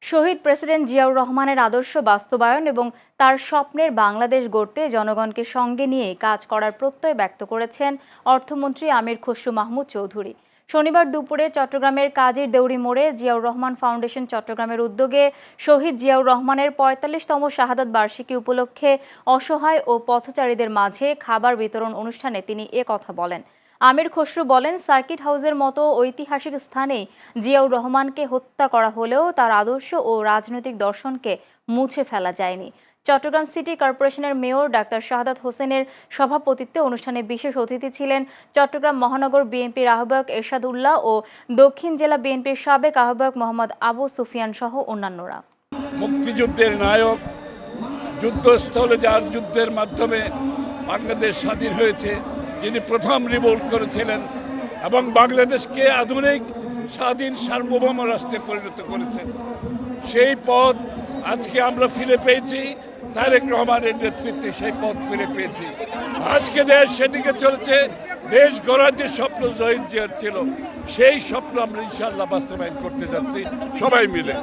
শহীদ president Ziaur রহমানের আদর্শ বাস্তবায়ন এবং তার স্বপ্নের বাংলাদেশ গড়তে জনগণকে সঙ্গে নিয়ে কাজ করার প্রত্যয় ব্যক্ত করেছেন অর্থমন্ত্রী আমির খসরু মাহমুদ চৌধুরী। শনিবার দুপুরে চট্টগ্রামের কাজীর দেউরি মোড়ে জিয়াউর রহমান ফাউন্ডেশন চট্টগ্রামের উদ্যোগে শহীদ জিয়াউর রহমানের ৪৫তম শাহাদাত বার্ষিকী উপলক্ষে অসহায় ও পথচারীদের মাঝে খাবার বিতরণ অনুষ্ঠানে তিনি কথা বলেন। আমির খসরু বলেন, সার্কিট হাউসের মতো ঐতিহাসিক স্থানে জিয়াউর রহমানকে হত্যা করা হলেও তার আদর্শ ও রাজনৈতিক দর্শনকে মুছে ফেলা যায়নি। চট্টগ্রাম সিটি কর্পোরেশনের মেয়র ডাক্তার শাহাদাত হোসেনের সভাপতিত্বে অনুষ্ঠানে বিশেষ অতিথি ছিলেন চট্টগ্রাম মহানগর বিএনপির আহ্বায়ক এরশাদ উল্লাহ ও দক্ষিণ জেলা বিএনপির সাবেক আহ্বায়ক মোহাম্মদ আবু সুফিয়ান সহ অন্যান্যরা। মুক্তিযুদ্ধের নায়ক, যুদ্ধস্থলে যার যুদ্ধের মাধ্যমে বাংলাদেশ স্বাধীন হয়েছে, যিনি প্রথম রিভোল্ট করেছিলেন এবং বাংলাদেশকে আধুনিক স্বাধীন সার্বভৌম রাষ্ট্রে পরিণত করেছেন, সেই পথ আজকে আমরা ফিরে পেয়েছি। তারেক রহমানের নেতৃত্বে সেই পথ ফিরে পেয়েছি। আজকে দেশ সেদিকে চলেছে। দেশ গড়ার যে স্বপ্ন শহীদ জিয়ার ছিল, সেই স্বপ্ন আমরা ইনশাআল্লাহ বাস্তবায়ন করতে যাচ্ছি সবাই মিলে।